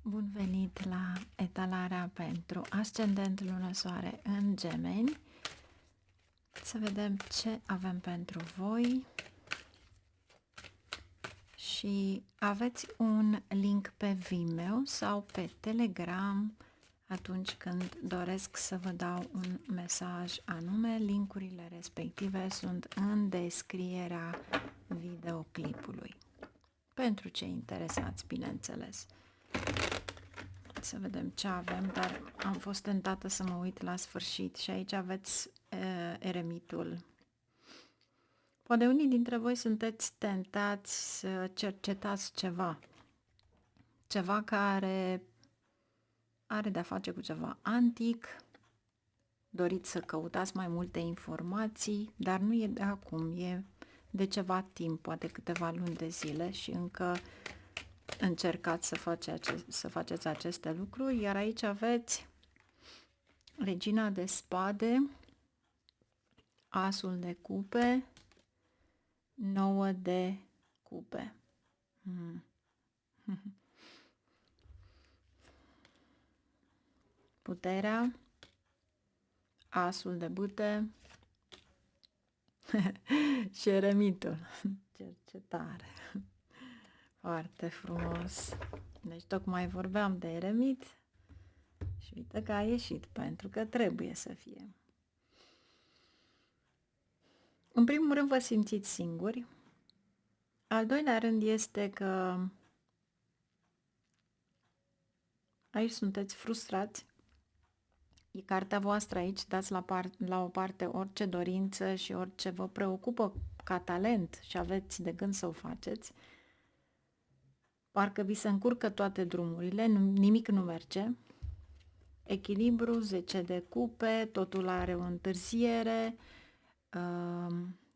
Bun venit la etalarea pentru ascendent lună soare în Gemeni. Să vedem ce avem pentru voi. Și aveți un link pe Vimeo sau pe Telegram atunci când doresc să vă dau un mesaj anume. Linkurile respective sunt în descrierea videoclipului. Pentru cei interesați, bineînțeles. Să vedem ce avem, dar am fost tentată să mă uit la sfârșit și aici aveți eremitul. Poate unii dintre voi sunteți tentați să cercetați ceva care are de-a face cu ceva antic, doriți să căutați mai multe informații, dar nu e de acum, e de ceva timp, poate câteva luni de zile și încă încercați să faceți aceste lucruri, iar aici aveți Regina de spade, Asul de cupe, 9 de cupe. Puterea, Asul de bâte și eremitul. Cercetare. Foarte frumos. Deci tocmai vorbeam de eremit și uite că a ieșit, pentru că trebuie să fie. În primul rând vă simțiți singuri. Al doilea rând este că aici sunteți frustrați. E cartea voastră aici, dați la o parte orice dorință și orice vă preocupă ca talent și aveți de gând să o faceți. Parcă vi se încurcă toate drumurile, nimic nu merge. Echilibru, 10 de cupe, totul are o întârziere,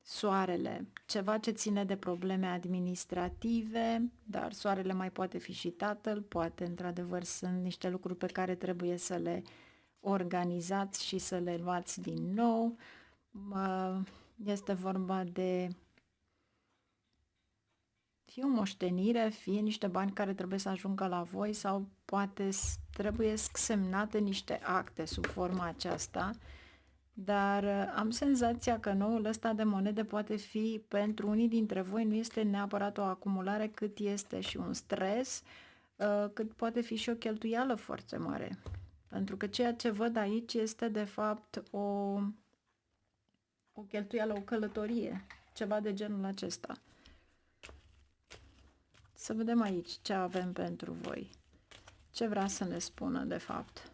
soarele, ceva ce ține de probleme administrative, dar soarele mai poate fi și tatăl, poate într-adevăr sunt niște lucruri pe care trebuie să le organizați și să le luați din nou. Este vorba de fie o moștenire, fie niște bani care trebuie să ajungă la voi sau poate trebuie semnate niște acte sub forma aceasta, dar am senzația că noul ăsta de monede poate fi pentru unii dintre voi, nu este neapărat o acumulare cât este și un stres, cât poate fi și o cheltuială foarte mare. Pentru că ceea ce văd aici este de fapt o cheltuială, o călătorie, ceva de genul acesta. Să vedem aici ce avem pentru voi. Ce vrea să ne spună de fapt.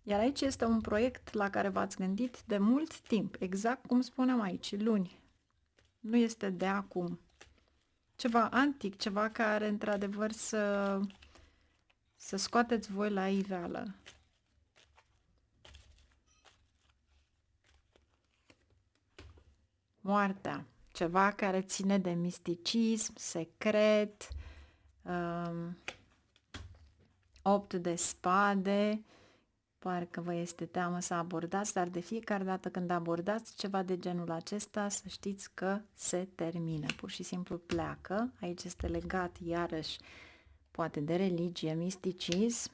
Iar aici este un proiect la care v-ați gândit de mult timp, exact cum spunem aici, luni. Nu este de acum. Ceva antic, ceva care într-adevăr să scoateți voi la iveală. Moartea. Ceva care ține de misticism, secret, 8 de spade, parcă vă este teamă să abordați, dar de fiecare dată când abordați ceva de genul acesta, să știți că se termină, pur și simplu pleacă. Aici este legat iarăși poate de religie, misticism.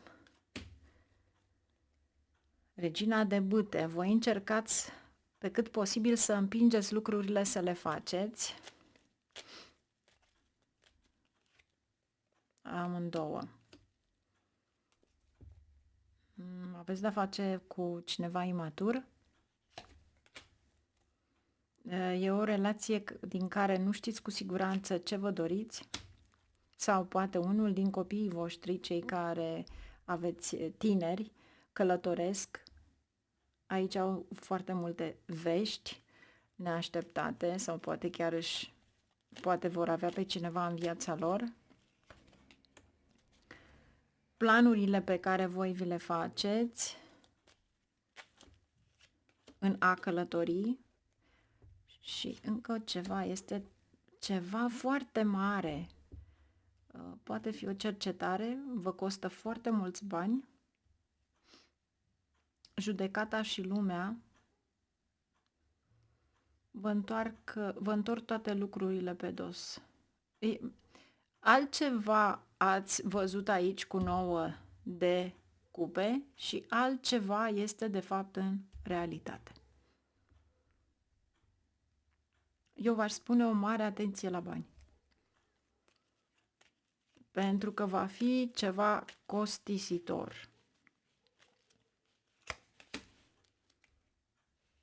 Regina de bâte, voi încercați pe cât posibil să împingeți lucrurile să le faceți. Amândouă. Aveți de-a face cu cineva imatur? E o relație din care nu știți cu siguranță ce vă doriți? Sau poate unul din copiii voștri, cei care aveți tineri, călătoresc. Aici au foarte multe vești neașteptate sau poate chiar poate vor avea pe cineva în viața lor. Planurile pe care voi vi le faceți în a călători și încă ceva, este ceva foarte mare. Poate fi o cercetare, vă costă foarte mulți bani. Judecata și lumea vă întorc toate lucrurile pe dos. altceva ați văzut aici cu 9 de cupe și altceva este de fapt în realitate. Eu v-aș spune o mare atenție la bani. Pentru că va fi ceva costisitor.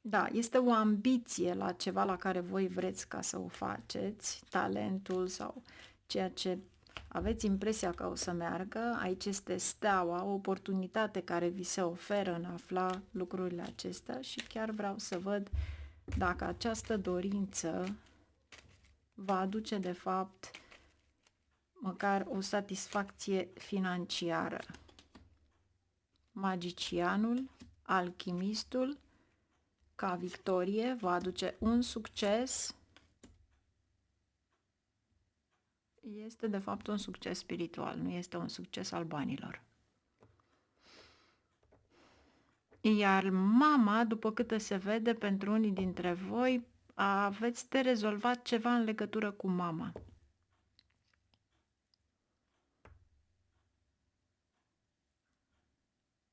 Da, este o ambiție la ceva la care voi vreți ca să o faceți, talentul sau ceea ce aveți impresia că o să meargă. Aici este steaua, o oportunitate care vi se oferă în a afla lucrurile acestea și chiar vreau să văd dacă această dorință va aduce de fapt măcar o satisfacție financiară. Magicianul, alchimistul, ca victorie, va aduce un succes. Este de fapt un succes spiritual, nu este un succes al banilor. Iar mama, după câte se vede pentru unii dintre voi, aveți de rezolvat ceva în legătură cu mama.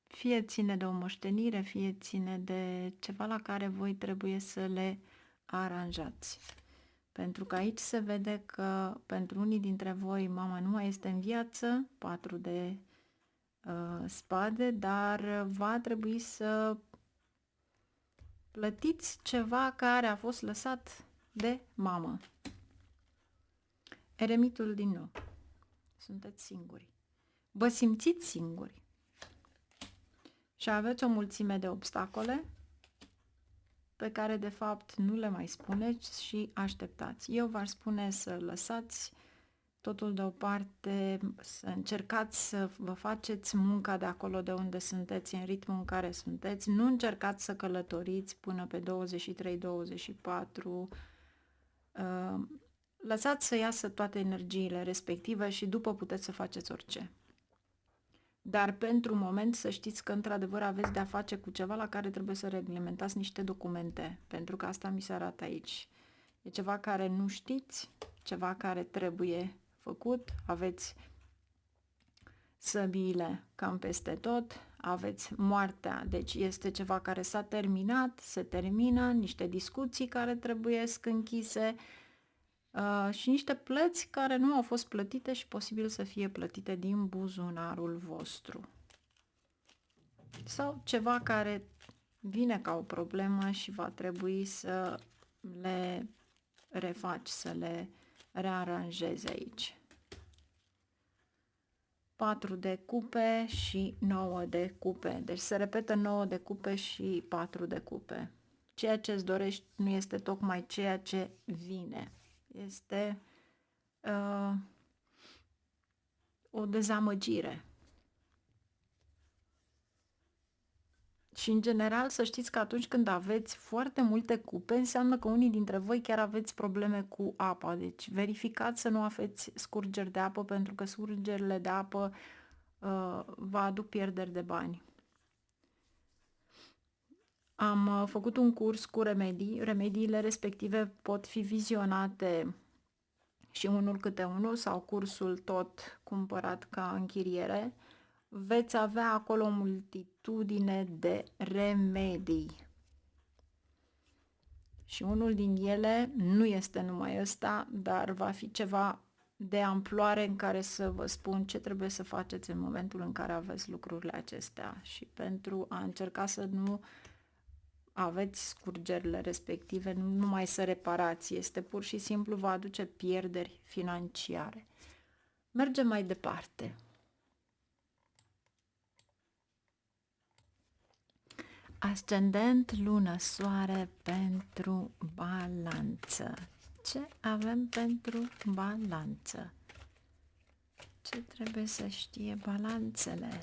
Fie ține de o moștenire, fie ține de ceva la care voi trebuie să le aranjați. Pentru că aici se vede că pentru unii dintre voi mama nu mai este în viață, 4 de spade, dar va trebui să plătiți ceva care a fost lăsat de mamă. Eremitul din nou. Sunteți singuri. Vă simțiți singuri. Și aveți o mulțime de obstacole pe care de fapt nu le mai spuneți și așteptați. Eu v-aș spune să lăsați totul deoparte, să încercați să vă faceți munca de acolo de unde sunteți, în ritmul în care sunteți. Nu încercați să călătoriți până pe 23-24. Lăsați să iasă toate energiile respective și după puteți să faceți orice. Dar pentru moment să știți că într-adevăr aveți de-a face cu ceva la care trebuie să reglementați niște documente, pentru că asta mi se arată aici. E ceva care nu știți, ceva care trebuie făcut, aveți săbiile cam peste tot, aveți moartea, deci este ceva care s-a terminat, se termină, niște discuții care trebuie închise și niște plăți care nu au fost plătite și posibil să fie plătite din buzunarul vostru. Sau ceva care vine ca o problemă și va trebui să le refaci, să le rearanjezi aici. 4 de cupe și 9 de cupe. Deci se repetă 9 de cupe și 4 de cupe. Ceea ce îți dorești nu este tocmai ceea ce vine. Este o dezamăgire. Și în general să știți că atunci când aveți foarte multe cupe, înseamnă că unii dintre voi chiar aveți probleme cu apa. Deci verificați să nu aveți scurgeri de apă, pentru că scurgerile de apă vă aduc pierderi de bani. Am făcut un curs cu remedii. Remediile respective pot fi vizionate și unul câte unul sau cursul tot cumpărat ca închiriere. Veți avea acolo o multitudine de remedii. Și unul din ele nu este numai ăsta, dar va fi ceva de amploare în care să vă spun ce trebuie să faceți în momentul în care aveți lucrurile acestea. Și pentru a încerca să nu aveți scurgerile respective, nu numai să reparați, este pur și simplu vă aduce pierderi financiare. Mergem mai departe. Ascendent, lună, soare pentru balanță. Ce avem pentru balanță? Ce trebuie să știe balanțele?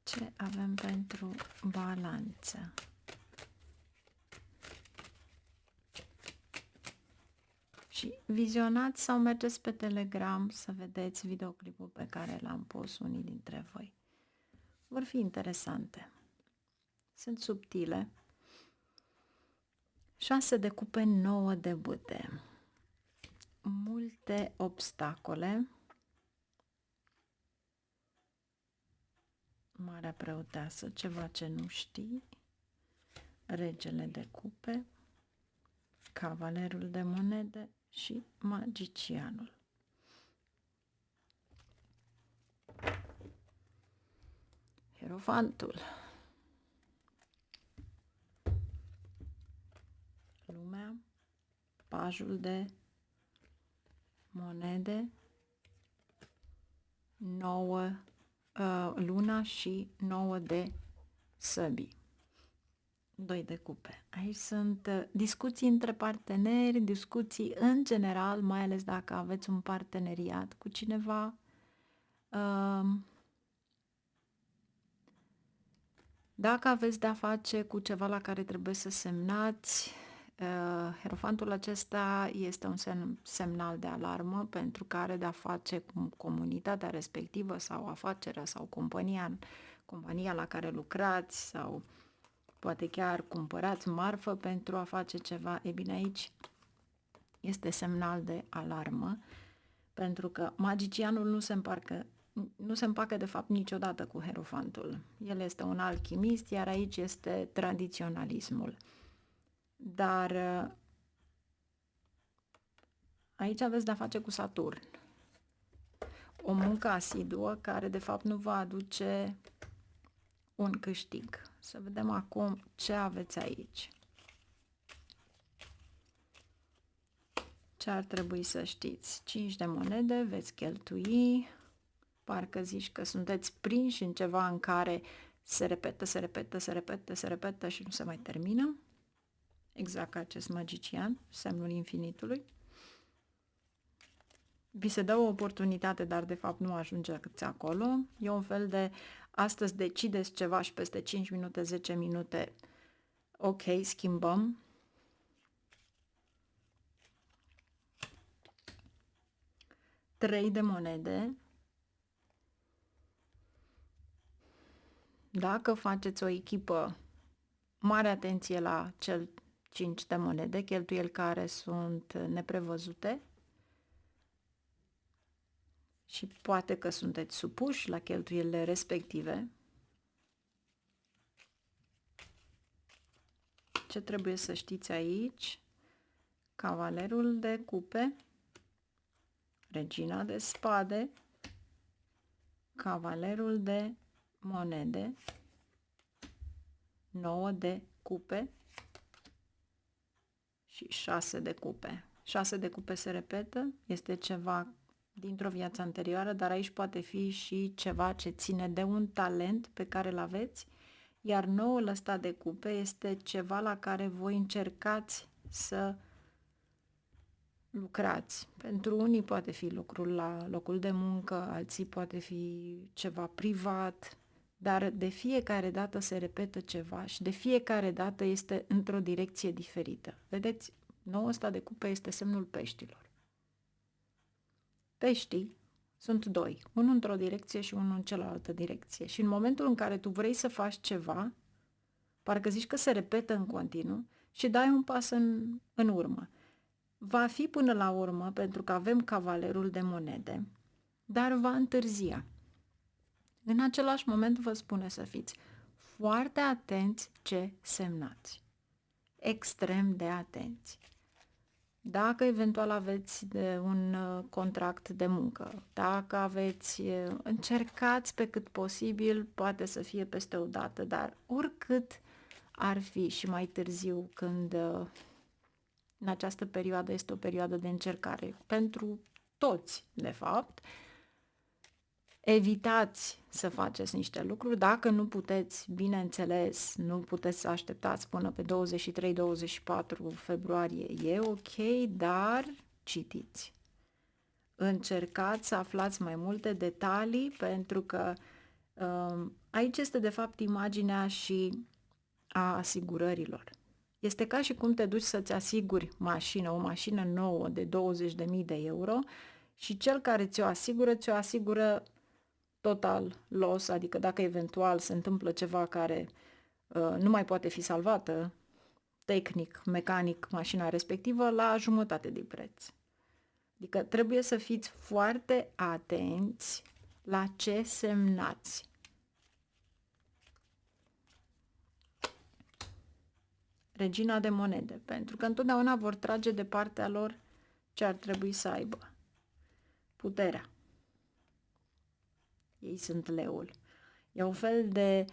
Ce avem pentru balanță? Și vizionați sau mergeți pe Telegram să vedeți videoclipul pe care l-am pus unii dintre voi. Vor fi interesante. Sunt subtile. 6 de cupe, 9 de bâte. Multe obstacole. Marea preoteasă, ceva ce nu știi. Regele de cupe, cavalerul de monede și magicianul. Hierofantul. Lumea, pajul de monede, 9 luna și 9 de săbii. 2 de cupe. Aici sunt discuții între parteneri, discuții în general, mai ales dacă aveți un parteneriat cu cineva. Dacă aveți de-a face cu ceva la care trebuie să semnați, hierofantul acesta este un semnal de alarmă pentru că are de-a face cu comunitatea respectivă sau afacerea sau compania la care lucrați sau poate chiar cumpărați marfă pentru a face ceva. E bine, aici este semnal de alarmă pentru că magicianul nu se împacă de fapt niciodată cu hierofantul. El este un alchimist, iar aici este tradiționalismul. Dar aici aveți de-a face cu Saturn. O muncă asiduă care de fapt nu va aduce un câștig. Să vedem acum ce aveți aici. Ce ar trebui să știți? 5 de monede veți cheltui. Parcă zici că sunteți prinși în ceva în care se repetă și nu se mai termină. Exact ca acest magician, semnul infinitului. Vi se dă o oportunitate, dar de fapt nu ajungeți acolo. E un fel de astăzi decideți ceva și peste 5 minute, 10 minute, ok, schimbăm. Trei de monede. Dacă faceți o echipă, mare atenție la cel 5 de monede, cheltuieli care sunt neprevăzute și poate că sunteți supuși la cheltuielile respective. Ce trebuie să știți aici? Cavalerul de cupe, regina de spade, cavalerul de monede, 9 de cupe și 6 de cupe. 6 de cupe se repetă, este ceva dintr-o viață anterioară, dar aici poate fi și ceva ce ține de un talent pe care îl aveți, iar noul ăsta de cupe este ceva la care voi încercați să lucrați. Pentru unii poate fi lucrul la locul de muncă, alții poate fi ceva privat, dar de fiecare dată se repetă ceva și de fiecare dată este într-o direcție diferită. Vedeți, noul ăsta de cupe este semnul peștilor. Peștii sunt doi, unul într-o direcție și unul în cealaltă direcție. Și în momentul în care tu vrei să faci ceva, parcă zici că se repetă în continuu și dai un pas în urmă. Va fi până la urmă, pentru că avem cavalerul de monede, dar va întârzia. În același moment vă spune să fiți foarte atenți ce semnați. Extrem de atenți. Dacă eventual aveți un contract de muncă, dacă aveți, încercați pe cât posibil, poate să fie peste o dată, dar oricât ar fi și mai târziu când în această perioadă este o perioadă de încercare pentru toți, de fapt, evitați să faceți niște lucruri. Dacă nu puteți, bineînțeles, nu puteți să așteptați până pe 23-24 februarie, e ok, dar citiți. Încercați să aflați mai multe detalii pentru că aici este de fapt imaginea și a asigurărilor. Este ca și cum te duci să-ți asiguri o mașină nouă de 20.000 de euro și cel care ți-o asigură total loss, adică dacă eventual se întâmplă ceva care nu mai poate fi salvată, tehnic, mecanic, mașina respectivă la jumătate de preț. Adică trebuie să fiți foarte atenți la ce semnați. Regina de monede, pentru că întotdeauna vor trage de partea lor ce ar trebui să aibă. Puterea. Ei sunt leul. E un fel de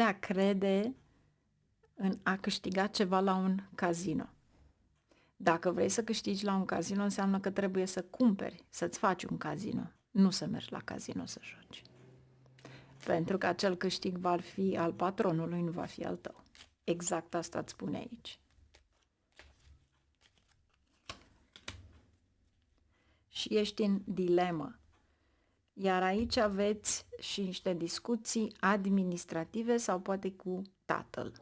a crede în a câștiga ceva la un casino. Dacă vrei să câștigi la un casino, înseamnă că trebuie să cumperi, să-ți faci un casino, nu să mergi la casino să joci. Pentru că acel câștig va fi al patronului, nu va fi al tău. Exact asta îți spune aici. Și ești în dilemă. Iar aici aveți și niște discuții administrative sau poate cu tatăl.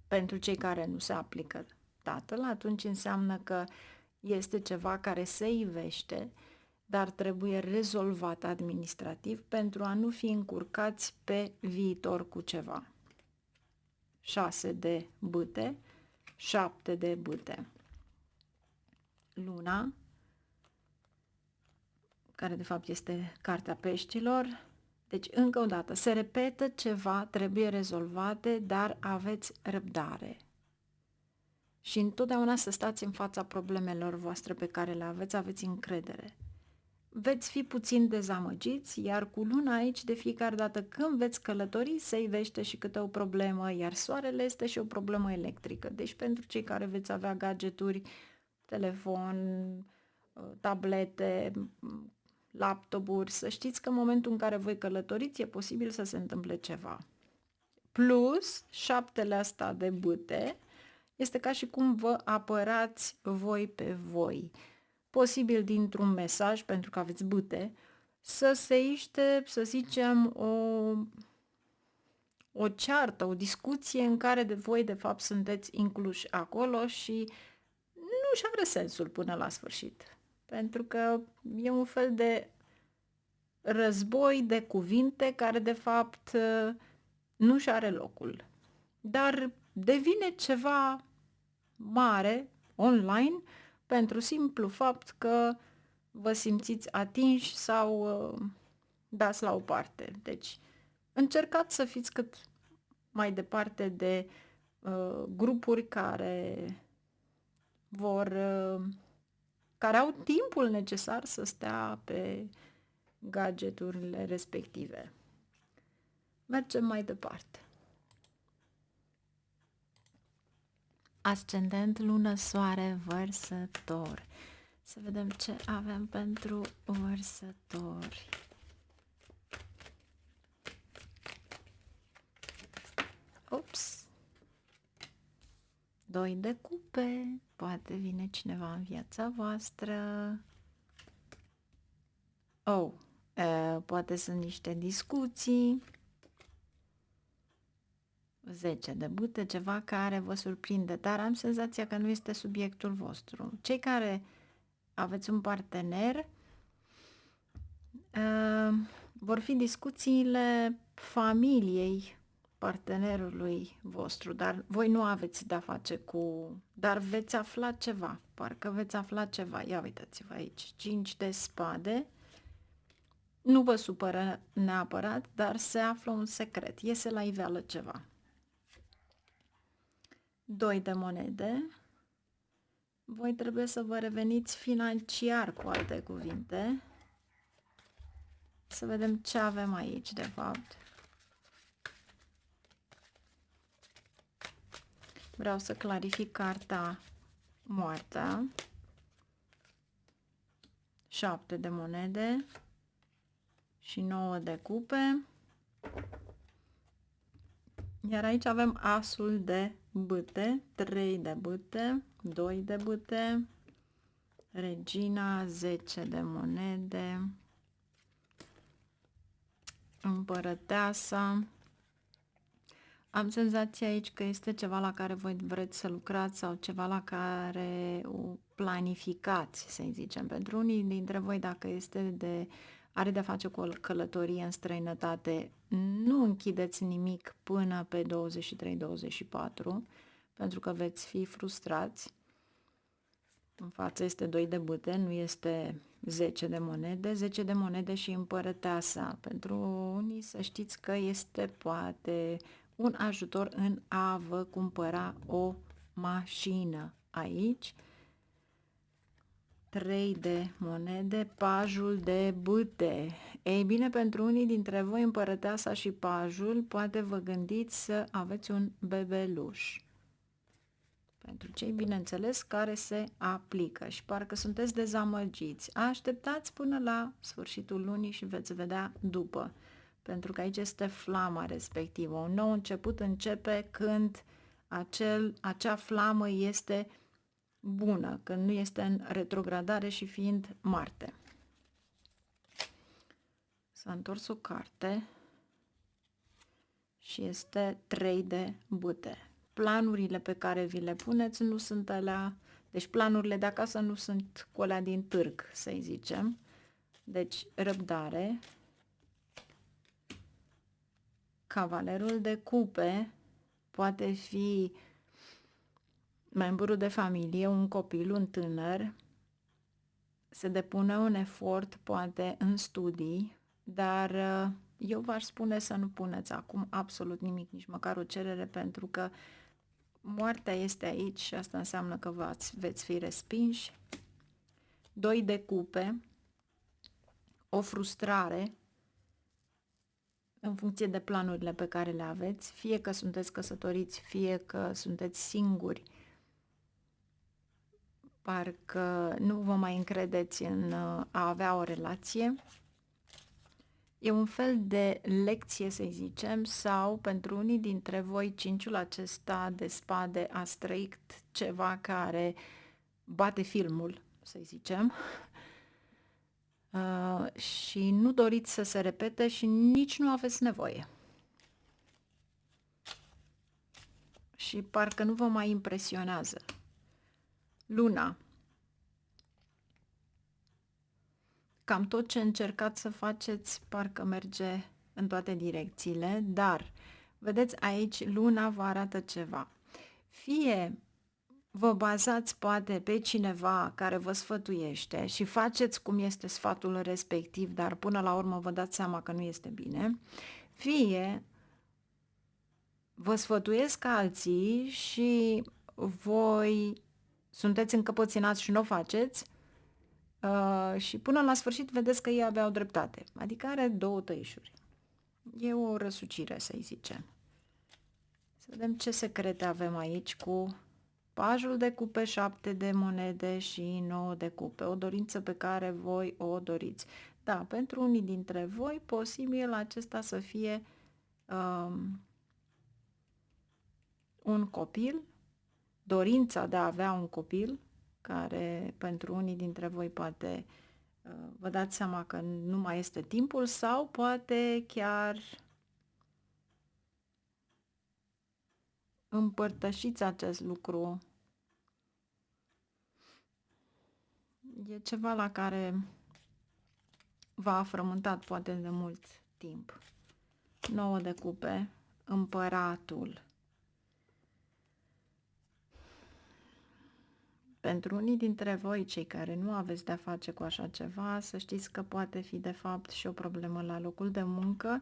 Pentru cei care nu se aplică tatăl, atunci înseamnă că este ceva care se ivește, dar trebuie rezolvat administrativ pentru a nu fi încurcați pe viitor cu ceva. 6 de bâte, 7 de bâte. Luna, care de fapt este cartea peștilor. Deci, încă o dată, se repetă ceva, trebuie rezolvate, dar aveți răbdare. Și întotdeauna să stați în fața problemelor voastre pe care le aveți încredere. Veți fi puțin dezamăgiți, iar cu luna aici, de fiecare dată când veți călători, se ivește și câte o problemă, iar soarele este și o problemă electrică. Deci, pentru cei care veți avea gadgeturi, telefon, tablete, laptopuri, să știți că în momentul în care voi călătoriți e posibil să se întâmple ceva. Plus, 7 asta de bâte este ca și cum vă apărați voi pe voi. Posibil dintr-un mesaj, pentru că aveți bâte, să se iște, să zicem, o ceartă, o discuție în care voi de fapt sunteți incluși acolo și nu-și are sensul până la sfârșit. Pentru că e un fel de război de cuvinte care de fapt nu-și are locul. Dar devine ceva mare online pentru simplu fapt că vă simțiți atinși sau dați la o parte. Deci încercați să fiți cât mai departe de grupuri care care au timpul necesar să stea pe gadgeturile respective. Mergem mai departe. Ascendent, lună, soare, vărsător. Să vedem ce avem pentru vărsători. Ups! 2 de cupe. Poate vine cineva în viața voastră. Poate sunt niște discuții. 10 de bâte, ceva care vă surprinde, dar am senzația că nu este subiectul vostru. Cei care aveți un partener, vor fi discuțiile familiei partenerului vostru, dar voi nu aveți de-a face dar veți afla ceva, parcă veți afla ceva. Ia uitați-vă aici, 5 de spade, nu vă supără neapărat, dar se află un secret, iese la iveală ceva. 2 de monede, voi trebuie să vă reveniți financiar, cu alte cuvinte. Să vedem ce avem aici, de fapt. Vreau să clarific carta moartea. 7 de monede și 9 de cupe. Iar aici avem asul de bâte, 3 de bâte, 2 de bâte, regina, 10 de monede, împărăteasa. Am senzația aici că este ceva la care voi vreți să lucrați sau ceva la care o planificați, să zicem. Pentru unii dintre voi, dacă este de are de-a face cu o călătorie în străinătate, nu închideți nimic până pe 23-24, pentru că veți fi frustrați. În față este 2 de bâte, nu este 10 de monede, 10 de monede și împărăteasa. Pentru unii să știți că este poate un ajutor în a vă cumpăra o mașină. Aici 3 de monede, pajul de bâte. Ei bine, pentru unii dintre voi împărăteasa și pajul, poate vă gândiți să aveți un bebeluș. Pentru cei, bineînțeles, care se aplică și parcă sunteți dezamăgiți. Așteptați până la sfârșitul lunii și veți vedea după. Pentru că aici este flama respectivă. Un nou început începe când acea flamă este bună, când nu este în retrogradare și fiind Marte. S-a întors o carte și este 3 de bâte. Planurile pe care vi le puneți nu sunt alea, deci planurile de acasă nu sunt cu alea din târg, să-i zicem. Deci răbdare. Cavalerul de cupe poate fi membru de familie, un copil, un tânăr, se depune un efort poate în studii, dar eu v-aș spune să nu puneți acum absolut nimic, nici măcar o cerere, pentru că moartea este aici și asta înseamnă că veți fi respinși. 2 de cupe, o frustrare în funcție de planurile pe care le aveți, fie că sunteți căsătoriți, fie că sunteți singuri, parcă nu vă mai încredeți în a avea o relație. E un fel de lecție, să zicem, sau pentru unii dintre voi cinciul acesta de spade a străit ceva care bate filmul, să zicem, și nu doriți să se repete și nici nu aveți nevoie. Și parcă nu vă mai impresionează. Luna. Cam tot ce încercați să faceți parcă merge în toate direcțiile, dar vedeți aici luna vă arată ceva. Fie vă bazați poate pe cineva care vă sfătuiește și faceți cum este sfatul respectiv, dar până la urmă vă dați seama că nu este bine, fie vă sfătuiesc alții și voi sunteți încăpățânați și nu o faceți, și până la sfârșit vedeți că ei aveau dreptate. Adică are 2 tăișuri. E o răsucire, să-i zicem. Să vedem ce secrete avem aici cu pajul de cupe, 7 de monede și 9 de cupe. O dorință pe care voi o doriți. Da, pentru unii dintre voi, posibil acesta să fie un copil, dorința de a avea un copil, care pentru unii dintre voi poate vă dați seama că nu mai este timpul, sau poate chiar împărtășiți acest lucru. E ceva la care v-a frământat poate de mult timp. 9 de cupe, împăratul. Pentru unii dintre voi, cei care nu aveți de-a face cu așa ceva, să știți că poate fi de fapt și o problemă la locul de muncă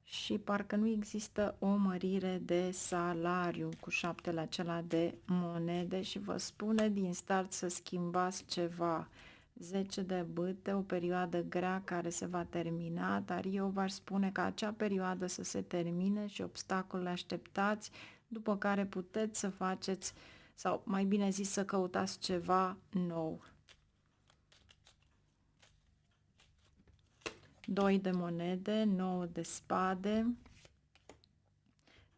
și parcă nu există o mărire de salariu cu 7 acela de monede și vă spune din start să schimbați ceva. 10 de bâte, o perioadă grea care se va termina, dar eu v-aș spune că acea perioadă să se termine și obstacolele așteptați, după care puteți să faceți, sau mai bine zis să căutați ceva nou. 2 de monede, 9 de spade,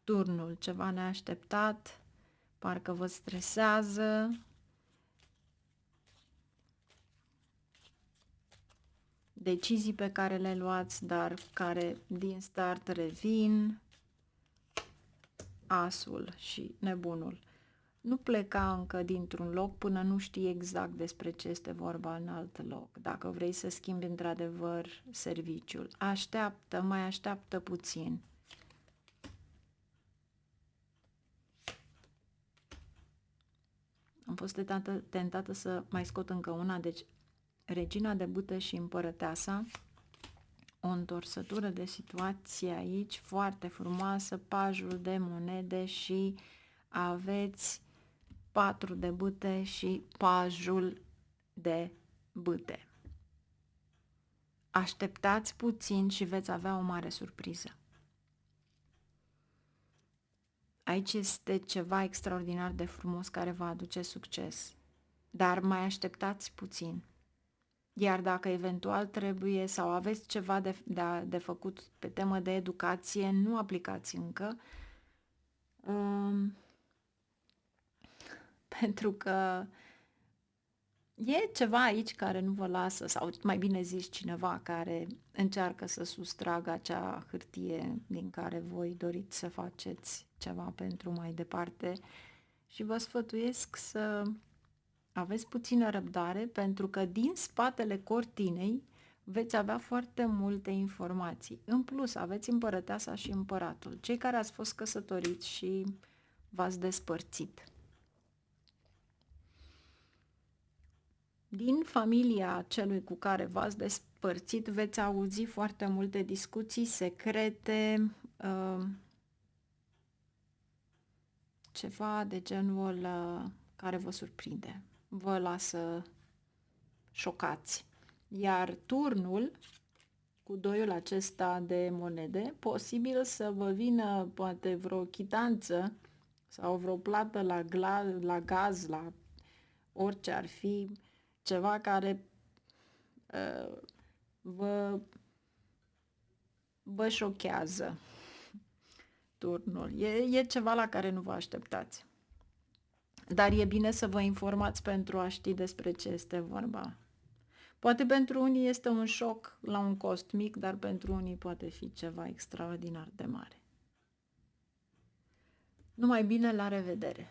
turnul, ceva neașteptat, parcă vă stresează, decizii pe care le luați, dar care din start revin, asul și nebunul. Nu pleca încă dintr-un loc până nu știi exact despre ce este vorba în alt loc. Dacă vrei să schimbi într-adevăr serviciul, așteaptă, mai așteaptă puțin. Am fost tentată să mai scot încă una, deci regina de bâte și împărăteasa, o întorsătură de situație aici, foarte frumoasă, pajul de monede și aveți 4 de bâte și pajul de bâte. Așteptați puțin și veți avea o mare surpriză. Aici este ceva extraordinar de frumos care va aduce succes, dar mai așteptați puțin. Iar dacă eventual trebuie sau aveți ceva de făcut pe temă de educație, nu aplicați încă, pentru că e ceva aici care nu vă lasă, sau mai bine zis cineva care încearcă să sustragă acea hârtie din care voi doriți să faceți ceva pentru mai departe și vă sfătuiesc să aveți puțină răbdare, pentru că din spatele cortinei veți avea foarte multe informații. În plus, aveți împărăteasa și împăratul, cei care ați fost căsătoriți și v-ați despărțit. Din familia celui cu care v-ați despărțit veți auzi foarte multe discuții secrete, ceva de genul care vă surprinde, vă lasă șocați. Iar turnul cu doiul acesta de monede, posibil să vă vină poate vreo chitanță sau vreo plată la gaz, la orice ar fi, ceva care vă șochează turnul. E ceva la care nu vă așteptați. Dar e bine să vă informați pentru a ști despre ce este vorba. Poate pentru unii este un șoc la un cost mic, dar pentru unii poate fi ceva extraordinar de mare. Numai bine, la revedere!